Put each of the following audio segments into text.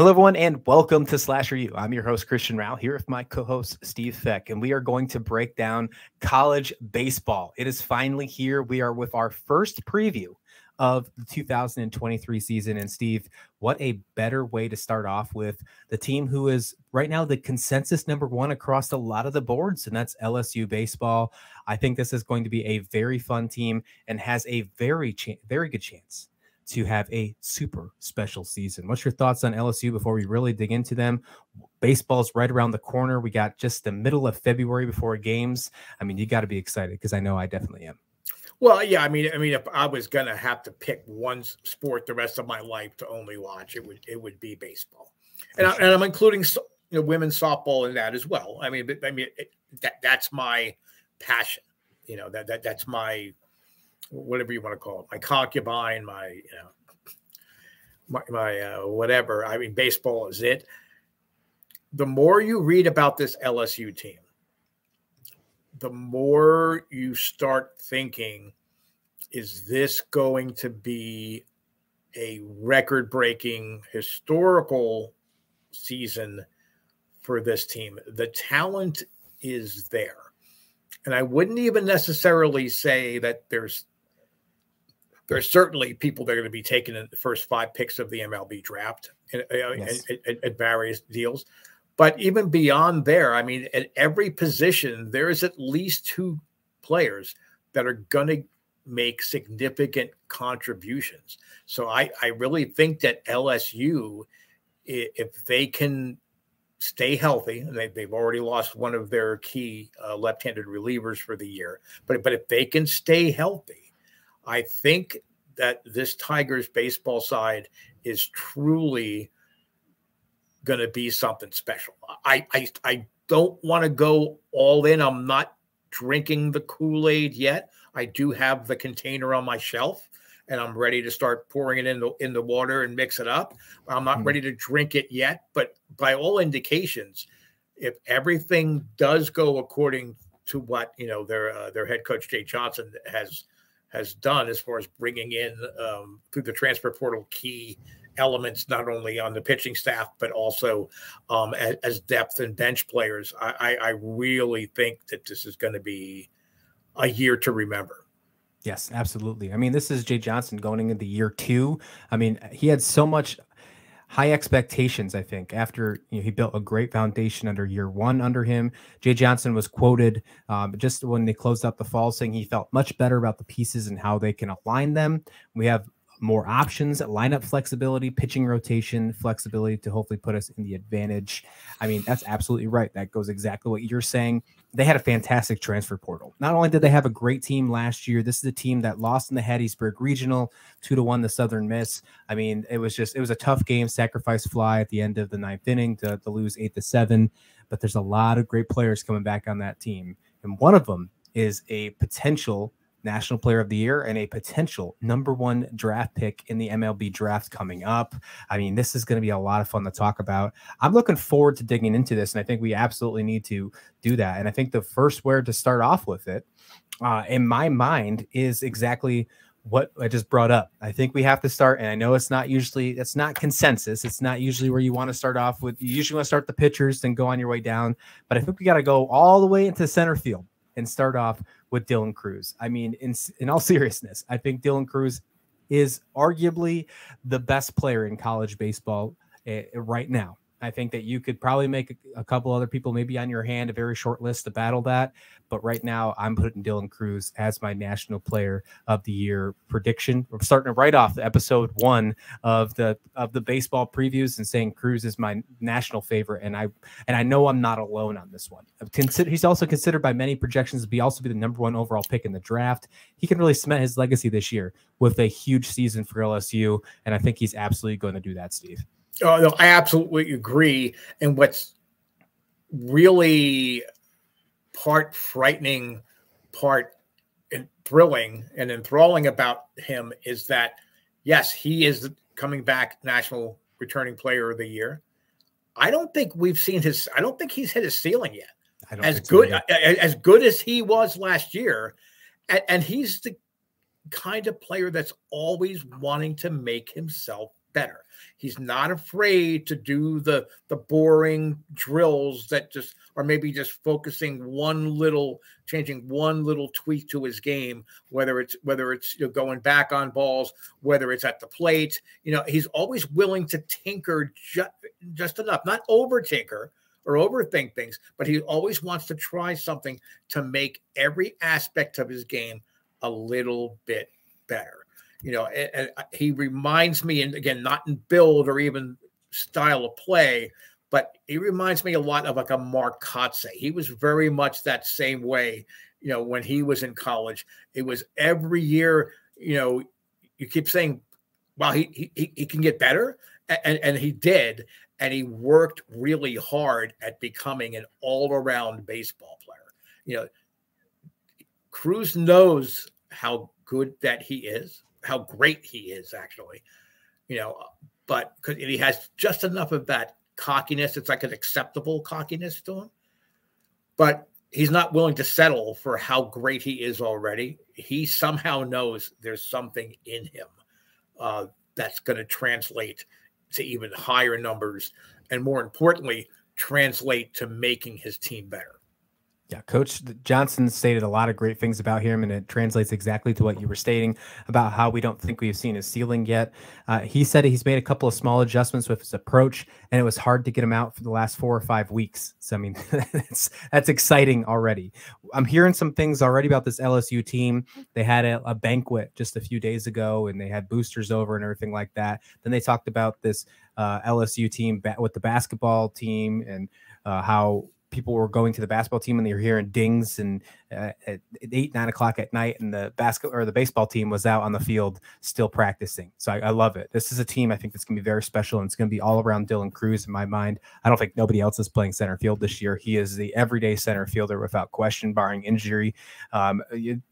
Hello, everyone, and welcome to Slasher U. I'm your host, Christian Rao, here with my co-host, Steve Feck, and we are going to break down college baseball. It is finally here. We are with our first preview of the 2023 season. And Steve, what a better way to start off with the team who is right now the consensus #1 across a lot of the boards, and that's LSU baseball. I think this is going to be a very fun team and has a very good chance to have a super special season. What's your thoughts on LSU before we really dig into them? Baseball's right around the corner. We got just the middle of February before games. I mean, you got to be excited because I know I definitely am. Well, yeah, I mean, if I was gonna have to pick one sport the rest of my life to only watch, it would be baseball, and I'm including women's softball in that as well. I mean, that's my passion. That's my whatever you want to call it, my concubine, my whatever. I mean, baseball is it. The more you read about this LSU team, the more you start thinking, is this going to be a record-breaking historical season for this team? The talent is there. And I wouldn't even necessarily say that there's certainly people that are going to be taken in the first 5 picks of the MLB draft at various deals. But even beyond there, I mean, at every position, there is at least 2 players that are going to make significant contributions. So I really think that LSU, if they can stay healthy, and they've already lost one of their key left-handed relievers for the year, but if they can stay healthy, I think that this Tigers baseball side is truly going to be something special. I don't want to go all in. I'm not drinking the Kool-Aid yet. I do have the container on my shelf, and I'm ready to start pouring it in the water and mix it up. I'm not ready to drink it yet, but by all indications, if everything does go according to what their head coach Jay Johnson has done as far as bringing in through the transfer portal key elements, not only on the pitching staff, but also as depth and bench players, I really think that this is going to be a year to remember. Yes, absolutely. I mean, this is Jay Johnson going into year 2. I mean, he had so much high expectations, I think, after he built a great foundation under year 1 under him. Jay Johnson was quoted just when they closed up the fall saying he felt much better about the pieces and how they can align them. We have more options, lineup flexibility, pitching rotation flexibility to hopefully put us in the advantage. I mean, that's absolutely right. That goes exactly what you're saying. They had a fantastic transfer portal. Not only did they have a great team last year, this is a team that lost in the Hattiesburg Regional 2-1 the Southern Miss. I mean, it was a tough game, sacrifice fly at the end of the 9th inning to lose 8-7. But there's a lot of great players coming back on that team. And one of them is a potential National Player of the Year and a potential #1 draft pick in the MLB draft coming up. I mean, this is going to be a lot of fun to talk about. I'm looking forward to digging into this, and I think we absolutely need to do that. And I think the first where to start off with it, in my mind, is exactly what I just brought up. I think we have to start, and I know it's not consensus. It's not usually where you want to start off with. You usually want to start the pitchers, then go on your way down. But I think we got to go all the way into center field and start off with Dylan Crews. I mean, in all seriousness, I think Dylan Crews is arguably the best player in college baseball right now. I think that you could probably make a couple other people maybe on your hand, a very short list to battle that. But right now, I'm putting Dylan Crews as my National Player of the Year prediction. We're starting right off the episode 1 of the baseball previews and saying Crews is my national favorite, and I know I'm not alone on this one. He's also considered by many projections to also be the #1 overall pick in the draft. He can really cement his legacy this year with a huge season for LSU, and I think he's absolutely going to do that, Steve. Oh, no, I absolutely agree. And what's really part frightening, part thrilling and enthralling about him is that, yes, he is coming back National Returning Player of the Year. I don't think he's hit his ceiling yet. As good as he was last year. And he's the kind of player that's always wanting to make himself better. He's not afraid to do the boring drills that just or maybe just focusing changing one little tweak to his game, whether it's going back on balls, whether it's at the plate. He's always willing to tinker just enough, not over tinker or overthink things, but he always wants to try something to make every aspect of his game a little bit better. And he reminds me, and again, not in build or even style of play, but he reminds me a lot of like a Mark Kotze. He was very much that same way, when he was in college. It was every year, you keep saying, well, he can get better. And he did. And he worked really hard at becoming an all-around baseball player. Cruz knows how good that he is, how great he is, actually, but because he has just enough of that cockiness. It's like an acceptable cockiness to him, but he's not willing to settle for how great he is already. He somehow knows there's something in him that's going to translate to even higher numbers, and more importantly, translate to making his team better. Yeah, Coach Johnson stated a lot of great things about him, and it translates exactly to what you were stating about how we don't think we've seen his ceiling yet. He said he's made a couple of small adjustments with his approach, and it was hard to get him out for the last 4 or 5 weeks. So, I mean, that's exciting already. I'm hearing some things already about this LSU team. They had a banquet just a few days ago, and they had boosters over and everything like that. Then they talked about this LSU team with the basketball team and how people were going to the basketball team and they were hearing dings and at 8, 9 o'clock at night, and the baseball team was out on the field still practicing. So I love it. This is a team I think that's going to be very special, and it's going to be all around Dylan Cruz in my mind. I don't think nobody else is playing center field this year. He is the everyday center fielder without question, barring injury.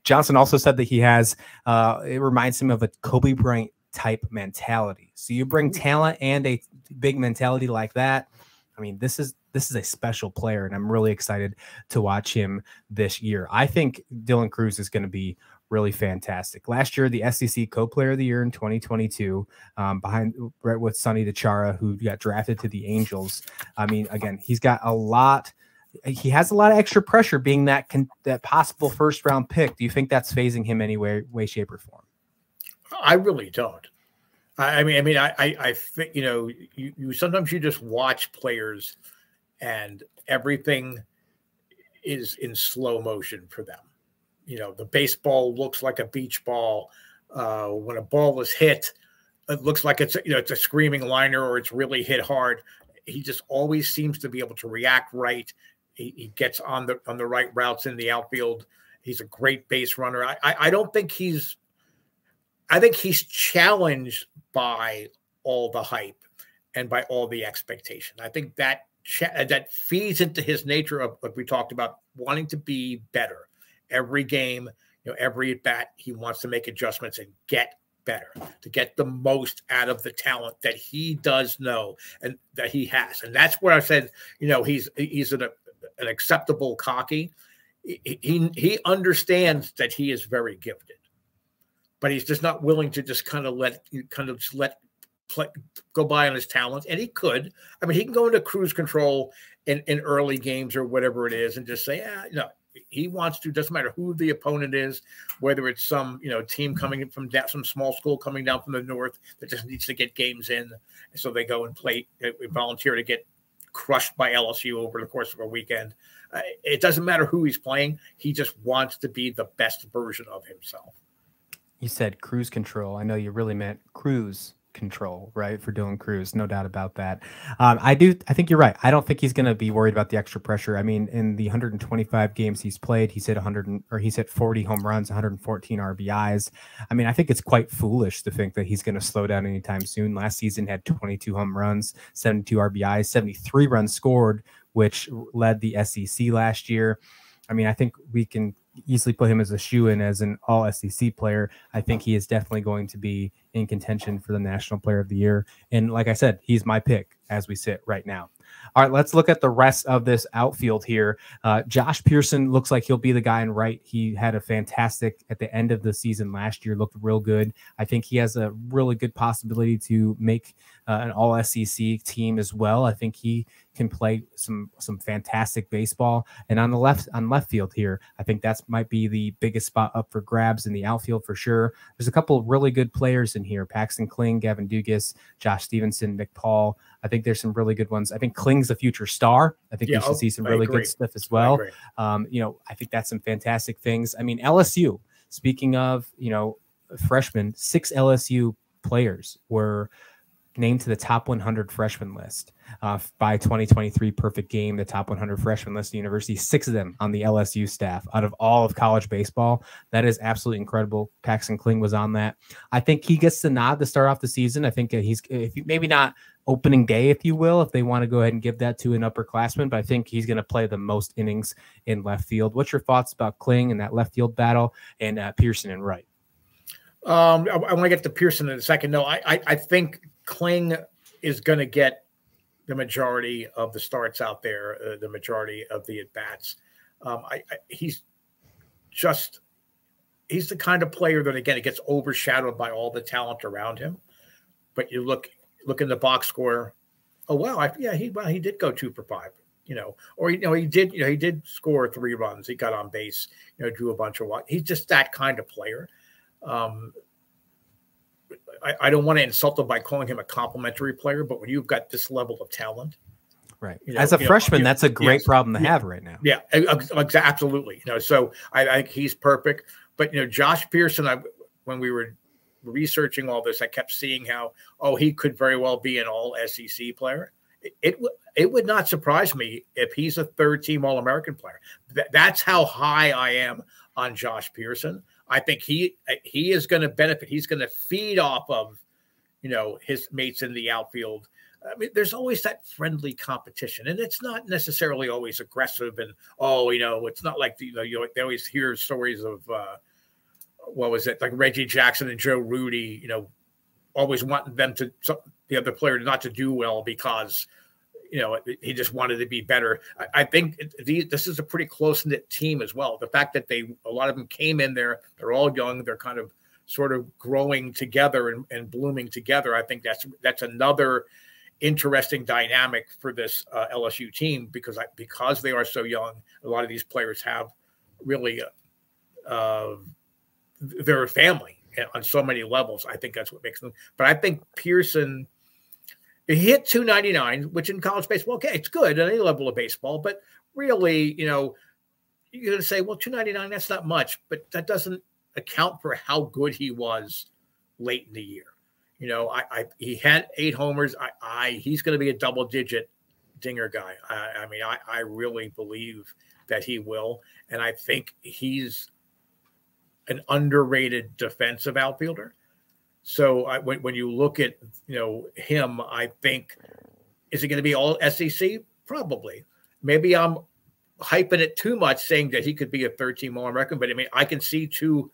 Johnson also said that he has, it reminds him of a Kobe Bryant type mentality. So you bring talent and a big mentality like that. I mean, this is a special player, and I'm really excited to watch him this year. I think Dylan Cruz is going to be really fantastic. Last year, the SEC Co-Player of the Year in 2022, right with Sonny DiChiara, who got drafted to the Angels. I mean, again, he's got a lot. He has a lot of extra pressure being that possible first-round pick. Do you think that's phasing him any way, shape, or form? I really don't. I think, you sometimes you just watch players and everything is in slow motion for them. The baseball looks like a beach ball. When a ball is hit, it looks like it's a screaming liner or it's really hit hard. He just always seems to be able to react right. He gets on the right routes in the outfield. He's a great base runner. I don't think I think he's challenged by all the hype and by all the expectation. I think that feeds into his nature of what we talked about, wanting to be better every game, every at bat. He wants to make adjustments and get better, to get the most out of the talent that he does know and that he has. And that's where I said, he's an acceptable cocky. He understands that he is very gifted, but he's just not willing to just let play, go by on his talent. And he could. I mean, he can go into cruise control in early games or whatever it is and just say, no, he wants to. Doesn't matter who the opponent is, whether it's some team coming in from some small school coming down from the north that just needs to get games in, so they go and play, volunteer to get crushed by LSU over the course of a weekend. It doesn't matter who he's playing. He just wants to be the best version of himself. You said cruise control. I know you really meant cruise control, right? For Dylan Cruz, no doubt about that. I think you're right. I don't think he's going to be worried about the extra pressure. I mean, in the 125 games he's played, he's hit 40 home runs, 114 RBIs. I mean, I think it's quite foolish to think that he's going to slow down anytime soon. Last season had 22 home runs, 72 RBIs, 73 runs scored, which led the SEC last year. I mean, I think we can easily put him as a shoe-in as an all SEC player. I think he is definitely going to be in contention for the National Player of the Year. And like I said, he's my pick as we sit right now. All right, let's look at the rest of this outfield here. Josh Pearson looks like he'll be the guy in right. He had a fantastic at the end of the season last year, looked real good. I think he has a really good possibility to make an all SEC team as well. I think he can play some fantastic baseball. And on left field here, I think that's might be the biggest spot up for grabs in the outfield for sure. There's a couple of really good players in here: Paxton Kling, Gavin Dugas, Josh Stevenson, Nick Paul. I think there's some really good ones. I think Kling's a future star. I think we should see some really good stuff as well. I think that's some fantastic things. I mean, LSU, speaking of, freshmen, 6 LSU players were named to the top 100 freshman list by 2023 Perfect Game, the top 100 freshman list of the university. 6 of them on the LSU staff out of all of college baseball. That is absolutely incredible. Paxton Kling was on that. I think he gets the nod to start off the season. I think maybe not opening day, if you will, if they want to go ahead and give that to an upperclassman, but I think he's going to play the most innings in left field. What's your thoughts about Kling and that left field battle, and Pearson and right? I want to get to Pearson in a second. No, I think Kling is going to get the majority of the starts out there, the majority of the at-bats. He's the kind of player that, again, it gets overshadowed by all the talent around him. But you look in the box score. Oh, wow. He did go 2 for 5, he did score 3 runs. He got on base, drew a bunch of walks. He's just that kind of player. I don't want to insult him by calling him a complimentary player, but when you've got this level of talent, right? As a freshman, that's a great problem to have right now. Yeah, absolutely. So I think he's perfect. But Josh Pearson, when we were researching all this, I kept seeing how he could very well be an all SEC player. It would not surprise me if he's a 3rd-team All-American player. That's how high I am on Josh Pearson. I think he is going to benefit. He's going to feed off of, his mates in the outfield. I mean, there's always that friendly competition, and it's not necessarily always aggressive. And it's not like they always hear stories of what was it, like Reggie Jackson and Joe Rudy, always wanting the other player not to do well because he just wanted to be better. I think this is a pretty close-knit team as well. The fact that a lot of them came in there, they're all young, they're kind of sort of growing together and blooming together. I think that's another interesting dynamic for this LSU team because they are so young. A lot of these players have really they're a family on so many levels. I think that's what makes them. But I think Pearson. He hit 299, which in college baseball, okay, it's good at any level of baseball. But really, you're going to say, well, 299, that's not much. But that doesn't account for how good he was late in the year. He had 8 homers. He's going to be a double-digit dinger guy. I really believe that he will. And I think he's an underrated defensive outfielder. So when you look at him, I think, is it going to be all SEC? Probably. Maybe I'm hyping it too much, saying that he could be a 3rd-team All-American. But I can see two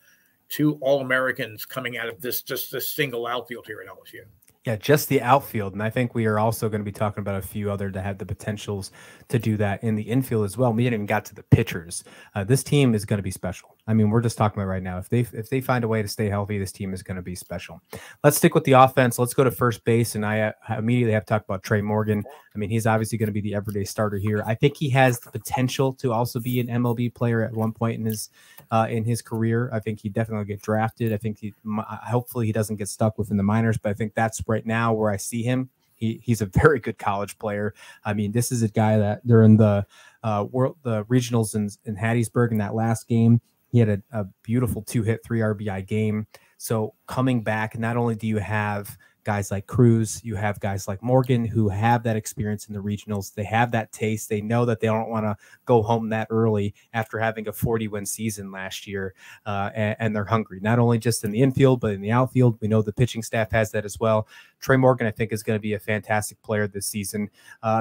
All-Americans coming out of just this single outfield here at LSU. Yeah, just the outfield. And I think we are also going to be talking about a few other that have the potentials to do that in the infield as well. We didn't even got to the pitchers. This team is going to be special. I mean, we're just talking about right now. If they find a way to stay healthy, this team is going to be special. Let's stick with the offense. Let's go to first base. And I immediately have to talk about Trey Morgan. I mean, he's obviously going to be the everyday starter here. I think he has the potential to also be an MLB player at one point in his career. I think he definitely will get drafted. I think hopefully he doesn't get stuck within the minors, but I think that's right now where I see him. He's a very good college player. I mean, this is a guy that during the regionals in Hattiesburg in that last game, he had a beautiful 2-hit, 3 RBI game. So coming back, not only do you have guys like Cruz, you have guys like Morgan who have that experience in the regionals. They have that taste. They know that they don't want to go home that early after having a 40-win season last year, and they're hungry, not only just in the infield, but in the outfield. We know the pitching staff has that as well. Trey Morgan, I think, is going to be a fantastic player this season.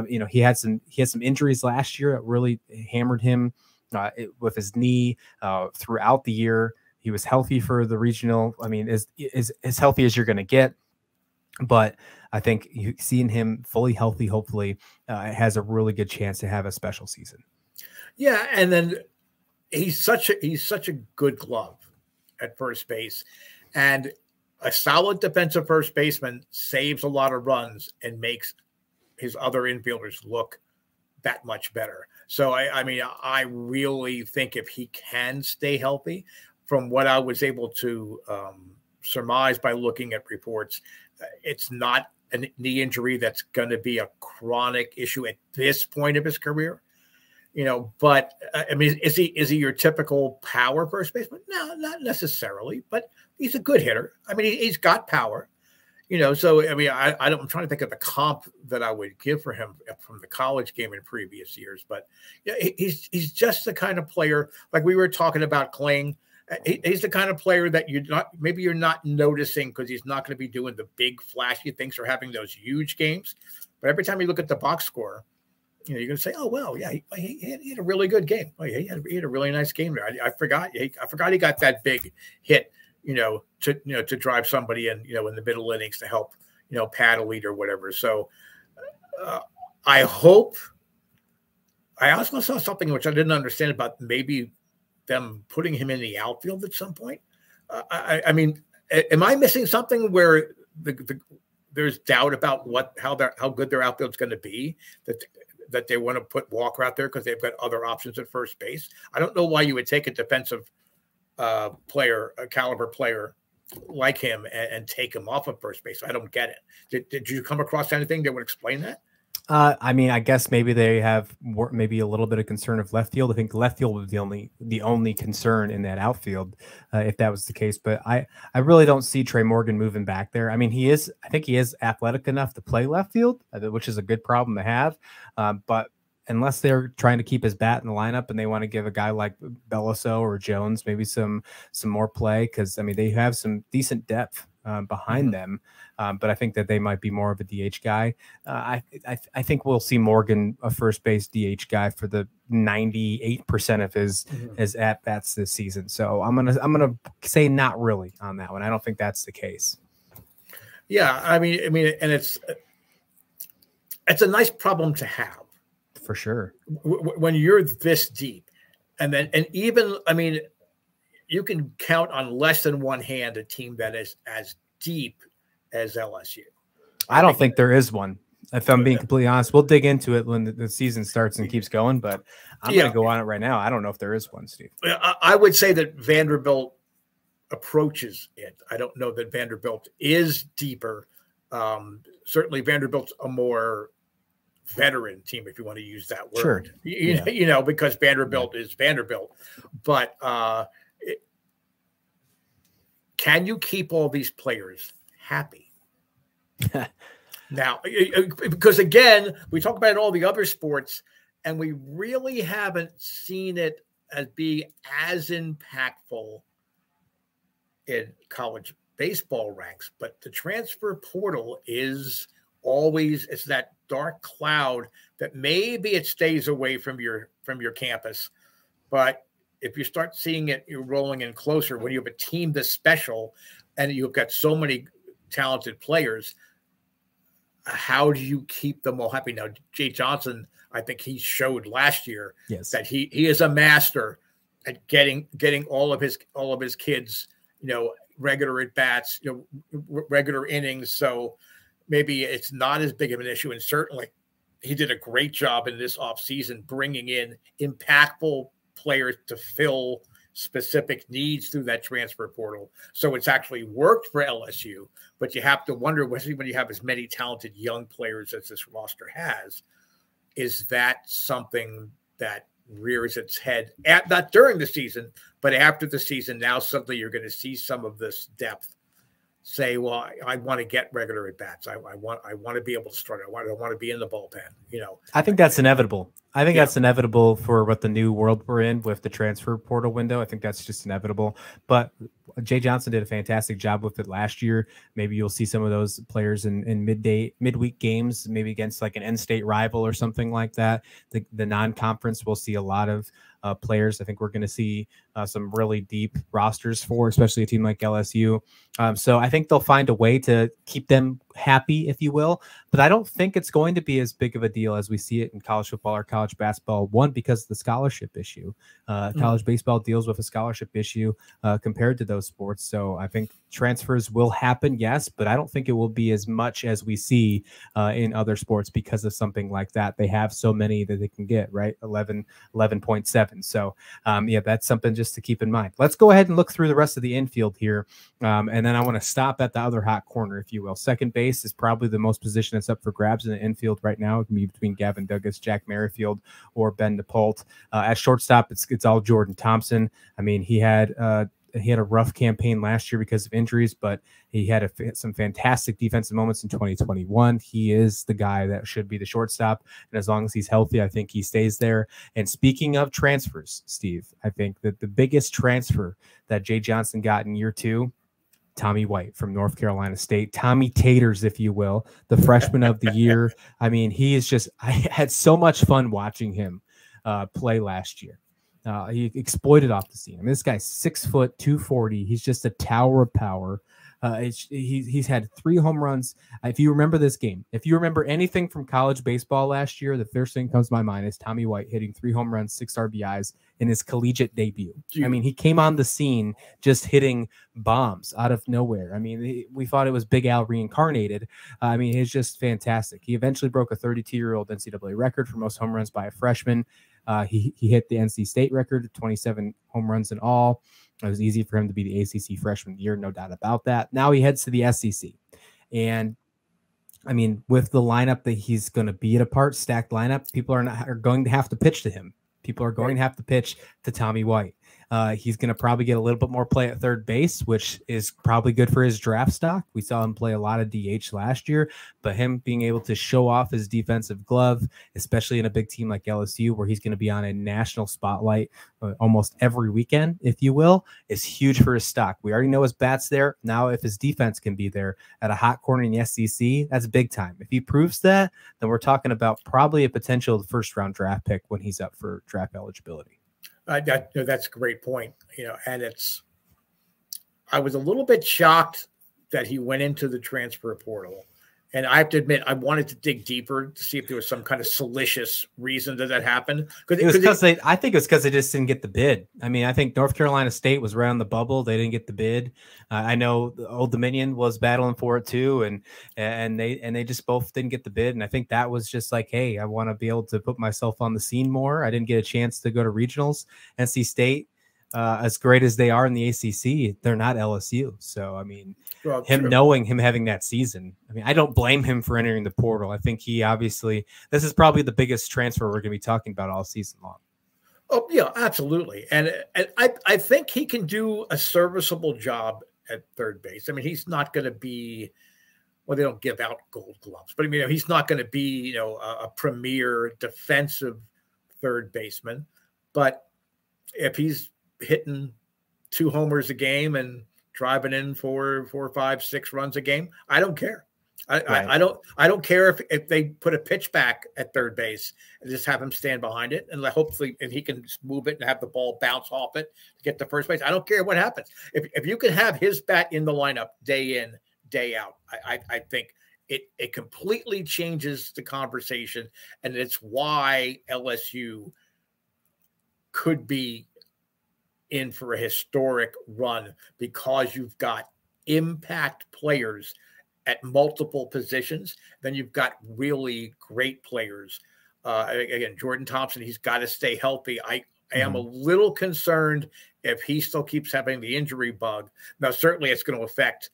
He had some injuries last year that really hammered him with his knee throughout the year. He was healthy for the regional. I mean, as healthy as you're going to get. But I think seeing him fully healthy, hopefully, has a really good chance to have a special season. Yeah, and then he's such a good glove at first base, and a solid defensive first baseman saves a lot of runs and makes his other infielders look that much better. So I mean, I really think if he can stay healthy, from what I was able to surmise by looking at reports, it's not a knee injury that's going to be a chronic issue at this point of his career. But I mean, is he your typical power first baseman? No, not necessarily, but he's a good hitter. I mean, he's got power. So I mean, I'm trying to think of the comp that I would give for him from the college game in previous years, but yeah, he's just the kind of player, like we were talking about Kling. He's the kind of player that you're not noticing because he's not going to be doing the big flashy things or having those huge games. But every time you look at the box score, you're going to say, "Oh well, yeah, he had a really good game. Oh, yeah, he had a really nice game there." I forgot he got that big hit. To drive somebody in the middle innings to help, pad a lead or whatever. So I hope. I also saw something which I didn't understand about maybe them putting him in the outfield at some point. I mean, am I missing something where there's doubt about how good their outfield's going to be, that they want to put Walker out there because they've got other options at first base? I don't know why you would take a defensive player, a caliber player like him, and take him off of first base. I don't get it. Did you come across anything that would explain that? I mean, I guess maybe they have maybe a little bit of concern of left field. I think left field was the only concern in that outfield, if that was the case. But I really don't see Trey Morgan moving back there. I mean, I think he is athletic enough to play left field, which is a good problem to have. But unless they're trying to keep his bat in the lineup and they want to give a guy like Bellaso or Jones maybe some more play, because I mean they have some decent depth behind them, but I think that they might be more of a DH guy. I think we'll see Morgan a first base DH guy for the 98% of his at bats this season. So I'm gonna say not really on that one. I don't think that's the case. Yeah, I mean, and it's a nice problem to have. For sure. When you're this deep, and even, I mean, you can count on less than one hand a team that is as deep as LSU. I don't think there is one. If I'm being completely honest, we'll dig into it when the season starts and keeps going, but I'm going to go on it right now. I don't know if there is one, Steve. I would say that Vanderbilt approaches it. I don't know that Vanderbilt is deeper. Certainly Vanderbilt's a more veteran team, if you want to use that word. Sure. Because Vanderbilt is Vanderbilt. But can you keep all these players happy? Now, because again, we talk about all the other sports, and we really haven't seen it as being as impactful in college baseball ranks. But the transfer portal is always, it's that dark cloud that maybe it stays away from your campus, but if you start seeing it, you're rolling in closer when you have a team this special and you've got so many talented players. How do you keep them all happy? Now, Jay Johnson, I think he showed last year that he is a master at getting all of his kids, regular at bats, regular innings. So maybe it's not as big of an issue. And certainly he did a great job in this offseason bringing in impactful players to fill specific needs through that transfer portal. So it's actually worked for LSU, but you have to wonder, especially when you have as many talented young players as this roster has, is that something that rears its head not during the season, but after the season? Now suddenly you're going to see some of this depth say, well, I want to get regular at bats. I want to be able to start. I want to be in the bullpen. I think that's inevitable. I think that's inevitable for what the new world we're in with the transfer portal window. I think that's just inevitable. But Jay Johnson did a fantastic job with it last year. Maybe you'll see some of those players in midweek games, maybe against like an in-state rival or something like that. The non-conference, we'll see a lot of players. I think we're going to see some really deep rosters for, especially a team like LSU. So I think they'll find a way to keep them happy, if you will. But I don't think it's going to be as big of a deal as we see it in college football or college basketball. One, because of the scholarship issue. College baseball deals with a scholarship issue compared to those sports. So I think transfers will happen, yes, but I don't think it will be as much as we see in other sports because of something like that. They have so many that they can get, right? 11.7. So yeah, that's something just to keep in mind. Let's go ahead and look through the rest of the infield here. And then I want to stop at the other hot corner, if you will. Second base is probably the most position that's up for grabs in the infield right now. It can be between Gavin Douglas, Jack Merrifield, or Ben DePault. At shortstop, it's all Jordan Thompson. I mean, he had a rough campaign last year because of injuries, but he had some fantastic defensive moments in 2021. He is the guy that should be the shortstop. And as long as he's healthy, I think he stays there. And speaking of transfers, Steve, I think that the biggest transfer that Jay Johnson got in year 2, Tommy White from North Carolina State, Tommy Taters, if you will, the freshman of the year. I mean, I had so much fun watching him play last year. He exploited off the scene. I mean, this guy's 6 foot, 240. He's just a tower of power. He's had 3 home runs. If you remember this game, if you remember anything from college baseball last year, the first thing that comes to my mind is Tommy White hitting 3 home runs, 6 RBIs in his collegiate debut. I mean, he came on the scene just hitting bombs out of nowhere. I mean, we thought it was Big Al reincarnated. I mean, he's just fantastic. He eventually broke a 32-year-old NCAA record for most home runs by a freshman. He hit the NC State record, 27 home runs in all. It was easy for him to be the ACC freshman of the year, no doubt about that. Now he heads to the SEC. And, I mean, with the lineup that he's going to be at a part, stacked lineup, people are going to have to pitch to him. People are going to have to pitch to Tommy White. He's going to probably get a little bit more play at third base, which is probably good for his draft stock. We saw him play a lot of DH last year, but him being able to show off his defensive glove, especially in a big team like LSU, where he's going to be on a national spotlight almost every weekend, if you will, is huge for his stock. We already know his bat's there. Now, if his defense can be there at a hot corner in the SEC, that's big time. If he proves that, then we're talking about probably a potential first-round draft pick when he's up for draft eligibility. That's a great point. And I was a little bit shocked that he went into the transfer portal. And I have to admit, I wanted to dig deeper to see if there was some kind of salacious reason that happened. I think it's because they just didn't get the bid. I mean, I think North Carolina State was right on the bubble. They didn't get the bid. I know the Old Dominion was battling for it too, and they just both didn't get the bid. And I think that was just like, hey, I want to be able to put myself on the scene more. I didn't get a chance to go to regionals. NC State, as great as they are in the ACC, they're not LSU. So, I mean, him having that season, I mean, I don't blame him for entering the portal. I think this is probably the biggest transfer we're going to be talking about all season long. Oh, yeah, absolutely. And I think he can do a serviceable job at third base. I mean, he's not going to be, well, they don't give out gold gloves, but I mean, he's not going to be, a premier defensive third baseman. But if he's hitting 2 homers a game and driving in 4, 5, 6 runs a game, I don't care. I don't care if they put a pitch back at third base and just have him stand behind it and hopefully he can just move it and have the ball bounce off it to get to first base. I don't care what happens. If you can have his bat in the lineup day in, day out, I think it completely changes the conversation, and it's why LSU could be in for a historic run, because you've got impact players at multiple positions. Then you've got really great players. Again, Jordan Thompson, he's got to stay healthy. I am a little concerned if he still keeps having the injury bug. Now, certainly it's going to affect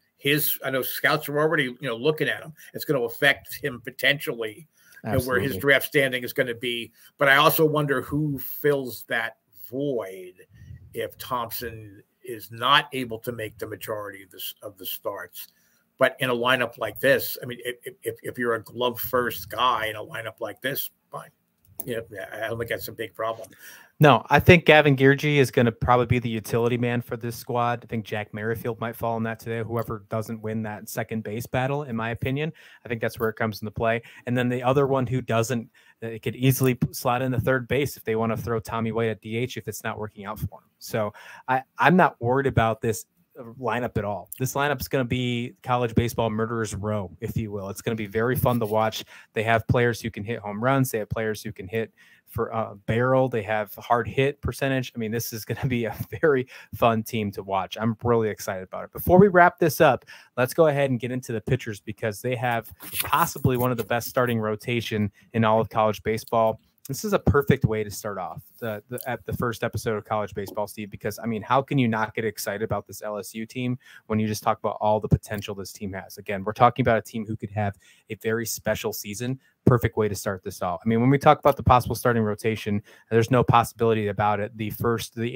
I know scouts are already, looking at him. It's going to affect him potentially, where his draft standing is going to be. But I also wonder who fills that void if Thompson is not able to make the majority of the starts. But in a lineup like this, I mean, if you're a glove first guy in a lineup like this, fine. I don't think that's a big problem. No, I think Gavin Geargie is going to probably be the utility man for this squad. I think Jack Merrifield might fall in that today. Whoever doesn't win that second base battle, in my opinion, I think that's where it comes into play. And then the other one who doesn't, it could easily slot in the third base if they want to throw Tommy White at DH if it's not working out for him. So I'm not worried about this lineup at all. This lineup is going to be college baseball murderer's row, if you will. It's going to be very fun to watch. They have players who can hit home runs. They have players who can hit for barrel. They have hard hit percentage. I mean, this is going to be a very fun team to watch. I'm really excited about it. Before we wrap this up, let's go ahead and get into the pitchers, because they have possibly one of the best starting rotation in all of college baseball. This is a perfect way to start off at the first episode of college baseball, Steve, because, I mean, how can you not get excited about this LSU team when you just talk about all the potential this team has? Again, we're talking about a team who could have a very special season. Perfect way to start this off. I mean, when we talk about the possible starting rotation, there's no possibility about it. The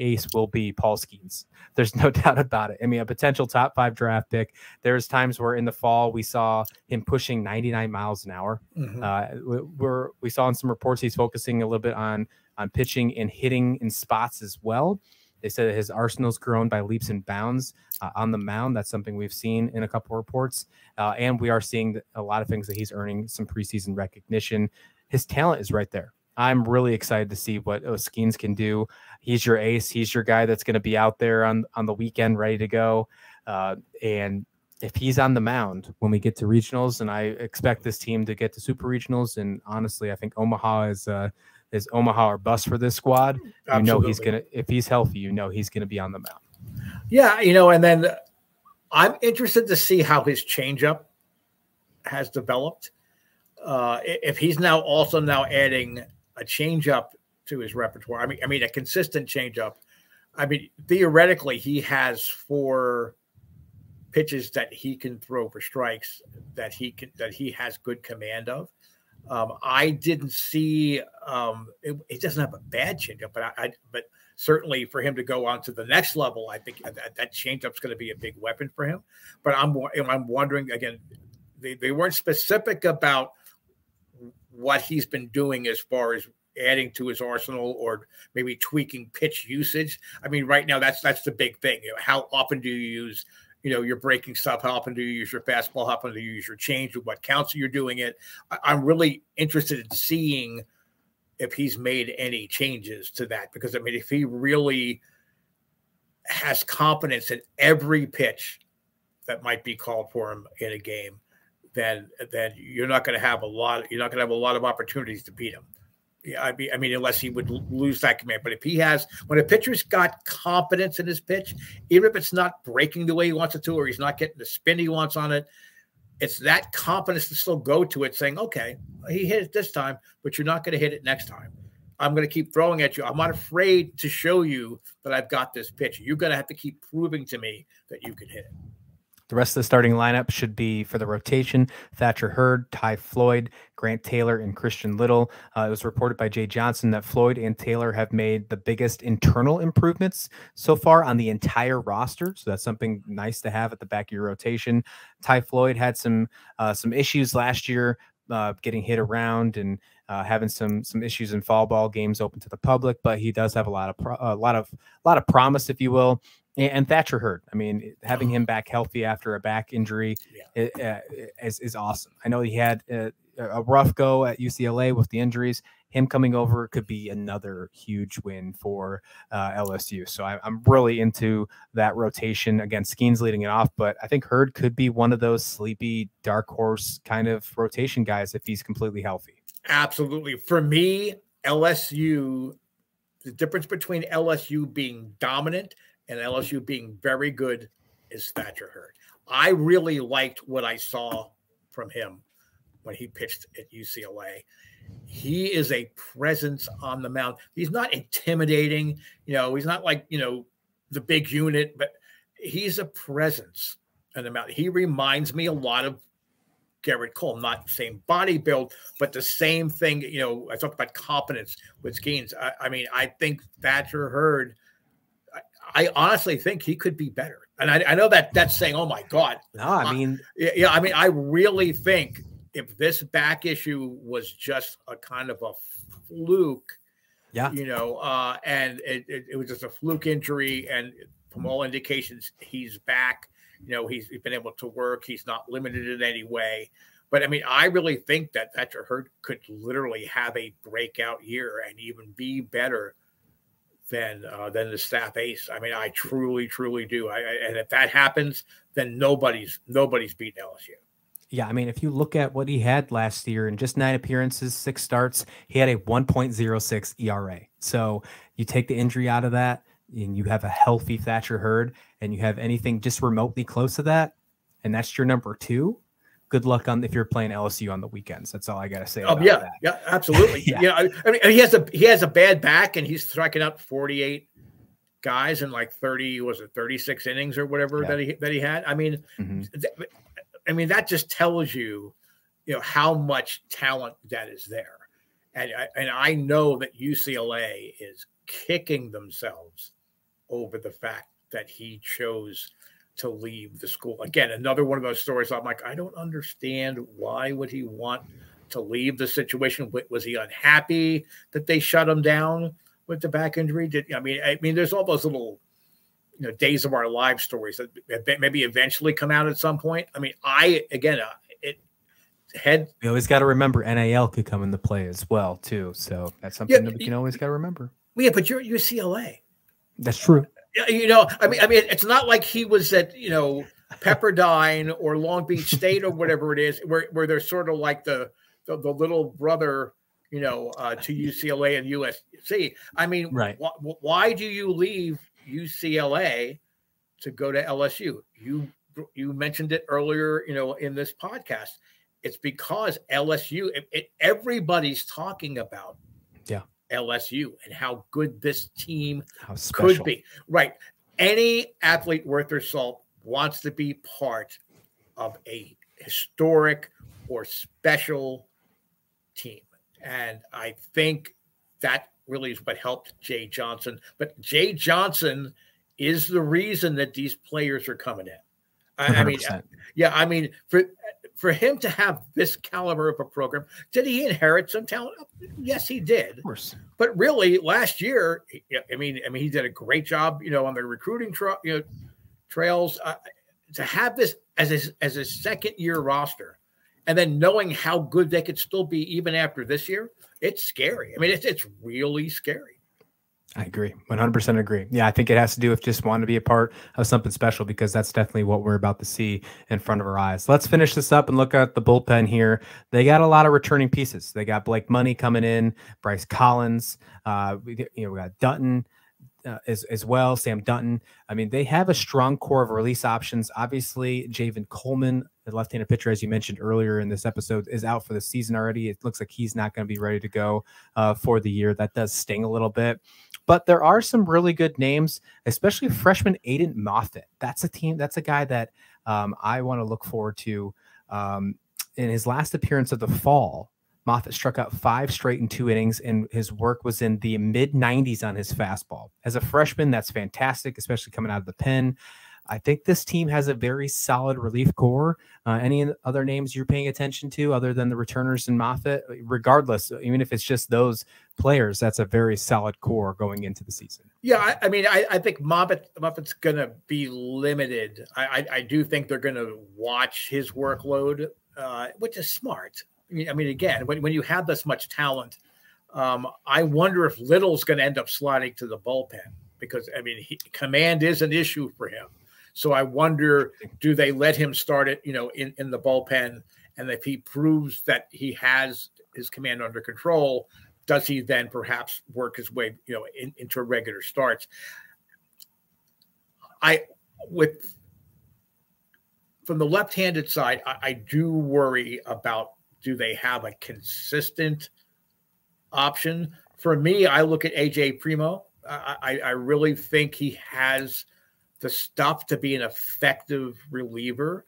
ace will be Paul Skeens. There's no doubt about it. I mean, a potential top 5 draft pick. There's times where in the fall we saw him pushing 99 miles an hour. We saw in some reports he's focusing a little bit on pitching and hitting in spots as well. They said that his arsenal's grown by leaps and bounds on the mound. That's something we've seen in a couple reports. And we are seeing a lot of things that he's earning some preseason recognition. His talent is right there. I'm really excited to see what Skeens can do. He's your ace. He's your guy that's going to be out there on the weekend ready to go. And if he's on the mound when we get to regionals, and I expect this team to get to super regionals, and honestly, I think Omaha is Omaha or bust for this squad. Absolutely. You know he's gonna, if he's healthy, you know he's gonna be on the mound. Yeah, you know, and then I'm interested to see how his changeup has developed. If he's now also adding a changeup to his repertoire. I mean, a consistent changeup. I mean, theoretically, he has 4 pitches that he can throw for strikes that he has good command of. I didn't see it doesn't have a bad changeup, but certainly for him to go on to the next level, I think that changeup's going to be a big weapon for him. But I'm wondering again, they weren't specific about what he's been doing as far as adding to his arsenal or maybe tweaking pitch usage. I mean, right now that's the big thing. You know, how often do you use your breaking stuff? How often do you use your fastball? How often do you use your change? With what counts you're doing it? I'm really interested in seeing if he's made any changes to that, because I mean, if he really has confidence in every pitch that might be called for him in a game, then you're not going to have a lot of opportunities to beat him. Yeah, I mean, unless he would lose that command. But if when a pitcher's got confidence in his pitch, even if it's not breaking the way he wants it to, or he's not getting the spin he wants on it, it's that confidence to still go to it, saying, okay, he hit it this time, but you're not going to hit it next time. I'm going to keep throwing at you. I'm not afraid to show you that I've got this pitch. You're going to have to keep proving to me that you can hit it. The rest of the starting lineup should be, for the rotation, Thatcher Hurd, Ty Floyd, Grant Taylor, and Christian Little. It was reported by Jay Johnson that Floyd and Taylor have made the biggest internal improvements so far on the entire roster. So that's something nice to have at the back of your rotation. Ty Floyd had some issues last year, getting hit around and having some issues in fall ball games open to the public, but he does have a lot of promise, if you will. And Thatcher Hurd, I mean, having him back healthy after a back injury is awesome. I know he had a rough go at UCLA with the injuries. Him coming over could be another huge win for LSU. So I'm really into that rotation. Again, Skeens leading it off, but I think Hurd could be one of those sleepy dark horse kind of rotation guys if he's completely healthy. Absolutely. For me, LSU, the difference between LSU being dominant and LSU being very good is Thatcher Hurd. I really liked what I saw from him when he pitched at UCLA. He is a presence on the mound. He's not intimidating. He's not like, the big unit, but he's a presence on the mound. He reminds me a lot of Garrett Cole, not the same body build, but the same thing. I talked about confidence with Skeens. I mean, I think Thatcher Hurd, I honestly think he could be better. And I know that's saying, oh my God. No, I mean, I really think if this back issue was just a kind of a fluke, and it was just a fluke injury, and from all indications, he's back. He's been able to work. He's not limited in any way. But I mean, I really think that Thatcher Hurd could literally have a breakout year and even be better than the staff ace. I mean, I truly, truly do. And if that happens, then nobody's beating LSU. Yeah, I mean, if you look at what he had last year in just 9 appearances, 6 starts, he had a 1.06 ERA. So you take the injury out of that, and you have a healthy Thatcher Hurd, and you have anything just remotely close to that, and that's your number 2. Good luck if you're playing LSU on the weekends. That's all I got to say about that. Yeah, absolutely. Yeah. I mean, he has a bad back, and he's striking out 48 guys in like 36 innings or whatever that he had. I mean, that just tells you, how much talent that is there. And I know that UCLA is kicking themselves over the fact that he chose to leave the school. Again, another one of those stories. I'm like, I don't understand. Why would he want to leave the situation? Was he unhappy that they shut him down with the back injury? I mean, there's all those little, days of our lives stories that maybe eventually come out at some point. I mean, we always got to remember NIL could come into play as well too. So that's something that we can always got to remember. Yeah, but you're at UCLA. That's true. I mean, it's not like he was at, Pepperdine or Long Beach State or whatever it is, where they're sort of like the little brother, to UCLA and USC. I mean, right. Why do you leave UCLA to go to LSU? You mentioned it earlier, in this podcast. It's because LSU, everybody's talking about LSU and how good this team could be. Right. Any athlete worth their salt wants to be part of a historic or special team. And I think that really is what helped Jay Johnson. But Jay Johnson is the reason that these players are coming in. I mean, for him to have this caliber of a program, did he inherit some talent? Yes, he did. Of course. But really, last year, I mean, he did a great job, on the recruiting trails. To have this as a second-year roster, and then knowing how good they could still be even after this year, it's scary. I mean, it's really scary. I agree. 100% agree. Yeah, I think it has to do with just wanting to be a part of something special, because that's definitely what we're about to see in front of our eyes. Let's finish this up and look at the bullpen here. They got a lot of returning pieces. They got Blake Money coming in, Bryce Collins. We got Dutton as well, Sam Dutton. I mean, they have a strong core of release options. Obviously, Javen Coleman, the left-handed pitcher, as you mentioned earlier in this episode, is out for the season already. It looks like he's not going to be ready to go for the year. That does sting a little bit. But there are some really good names, especially freshman Aiden Moffitt. That's a guy that I want to look forward to. In his last appearance of the fall, Moffitt struck out 5 straight in 2 innings, and his work was in the mid-90s on his fastball. As a freshman, that's fantastic, especially coming out of the pen. I think this team has a very solid relief core. Any other names you're paying attention to other than the returners and Moffitt? Regardless, even if it's just those players, that's a very solid core going into the season. Yeah, I think Moffitt's going to be limited. I do think they're going to watch his workload, which is smart. I mean, again, when you have this much talent, I wonder if Little's going to end up sliding to the bullpen, because, I mean, command is an issue for him. So I wonder, do they let him start it, in the bullpen? And if he proves that he has his command under control, does he then perhaps work his way, into regular starts? From the left-handed side, I do worry about, do they have a consistent option? For me, I look at AJ Primo. I really think he has the stuff to be an effective reliever,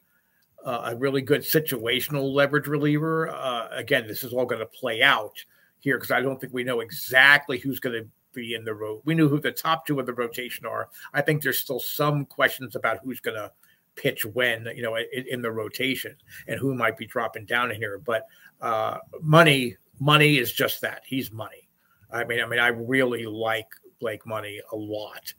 a really good situational leverage reliever. Again, this is all going to play out here, because I don't think we know exactly who's going to be in the road. We knew who the top 2 of the rotation are. I think there's still some questions about who's going to pitch when, in the rotation, and who might be dropping down in here. But money is just that. He's money. I mean, I really like Blake Money a lot.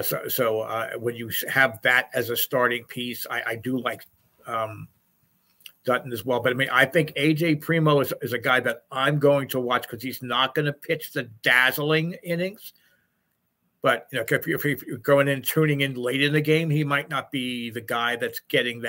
So when you have that as a starting piece, I do like Dutton as well. But I mean, I think AJ Primo is a guy that I'm going to watch, because he's not going to pitch the dazzling innings But if you're going in, tuning in late in the game, he might not be the guy that's getting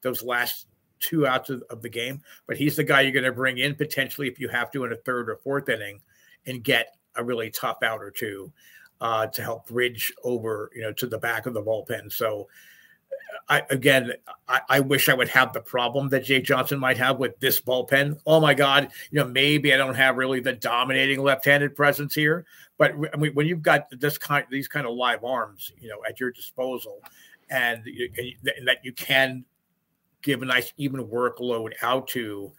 those last 2 outs of the game. But he's the guy you're going to bring in potentially if you have to in a third or fourth inning and get a really tough out or two to help bridge over, to the back of the bullpen. So I wish I would have the problem that Jay Johnson might have with this bullpen. Oh my God, maybe I don't have really the dominating left-handed presence here, but I mean, when you've got these kind of live arms, at your disposal, and that you can give a nice even workload out to,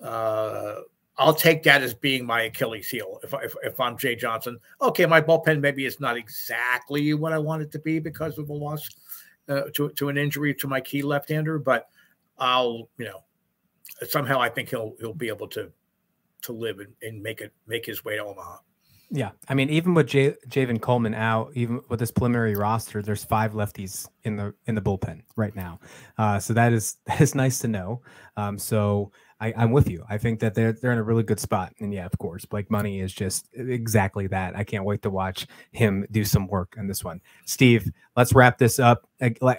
I'll take that as being my Achilles heel. If I'm Jay Johnson, okay, my bullpen maybe is not exactly what I want it to be because of the loss. To an injury to my key left-hander, but I'll, somehow I think he'll be able to live and make his way to Omaha. Yeah, I mean, even with Javen Coleman out, even with this preliminary roster, there's 5 lefties in the bullpen right now. So that is nice to know. So I'm with you. I think that they're in a really good spot. And yeah, of course, Blake Money is just exactly that. I can't wait to watch him do some work on this one. Steve, let's wrap this up.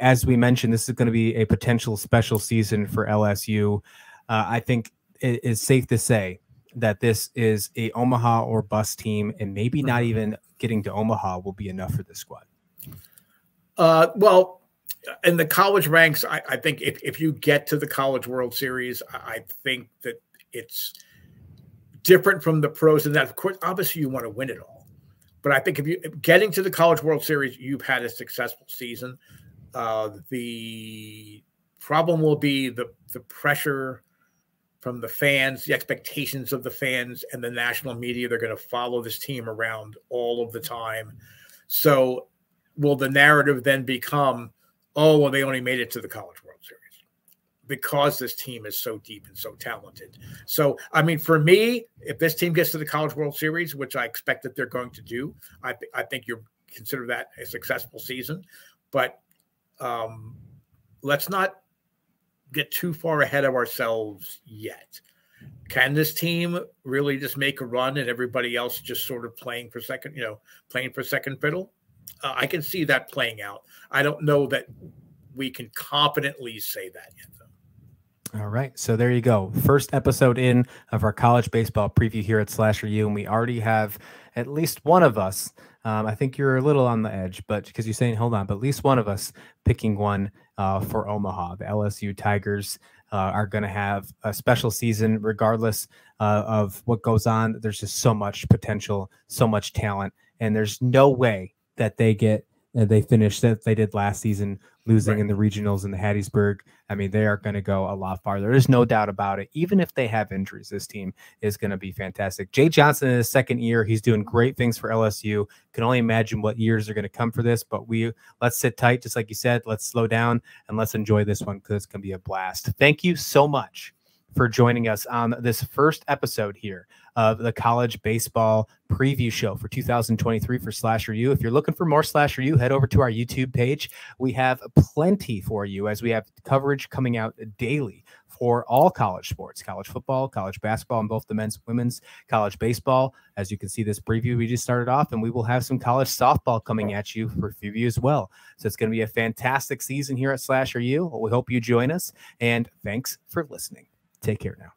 As we mentioned, this is going to be a potential special season for LSU. I think it is safe to say that this is a Omaha or bust team, and maybe not even getting to Omaha will be enough for this squad. Well, in the college ranks, I think if you get to the College World Series, I think that it's different from the pros in that, of course, obviously you want to win it all. But I think if getting to the College World Series, you've had a successful season. The problem will be the pressure from the fans, the expectations of the fans and the national media. They're going to follow this team around all of the time. So will the narrative then become, oh, well, they only made it to the College World Series because this team is so deep and so talented. So, I mean, for me, if this team gets to the College World Series, which I expect that they're going to do, I think you consider that a successful season. But let's not get too far ahead of ourselves yet. Can this team really just make a run and everybody else just sort of playing for second fiddle? I can see that playing out. I don't know that we can confidently say that yet, though. All right. So there you go. First episode in of our college baseball preview here at Slasher U. And we already have at least one of us. I think you're a little on the edge, but because you're saying, hold on, but at least one of us picking one for Omaha. The LSU Tigers are going to have a special season regardless of what goes on. There's just so much potential, so much talent, and there's no way that they finish that they did last season, losing in the regionals in the Hattiesburg. I mean, they are going to go a lot farther. There's no doubt about it. Even if they have injuries, this team is going to be fantastic. Jay Johnson in his second year, he's doing great things for LSU. Can only imagine what years are going to come for this, but let's sit tight, just like you said. Let's slow down and let's enjoy this one because it's going to be a blast. Thank you so much for joining us on this first episode here of the college baseball preview show for 2023 for Slasher U. If you're looking for more Slasher U, head over to our YouTube page. We have plenty for you as we have coverage coming out daily for all college sports, college football, college basketball, and both the men's and women's, college baseball. As you can see, this preview we just started off, and we will have some college softball coming at you for preview as well. So it's going to be a fantastic season here at Slasher U. We hope you join us, and thanks for listening. Take care now.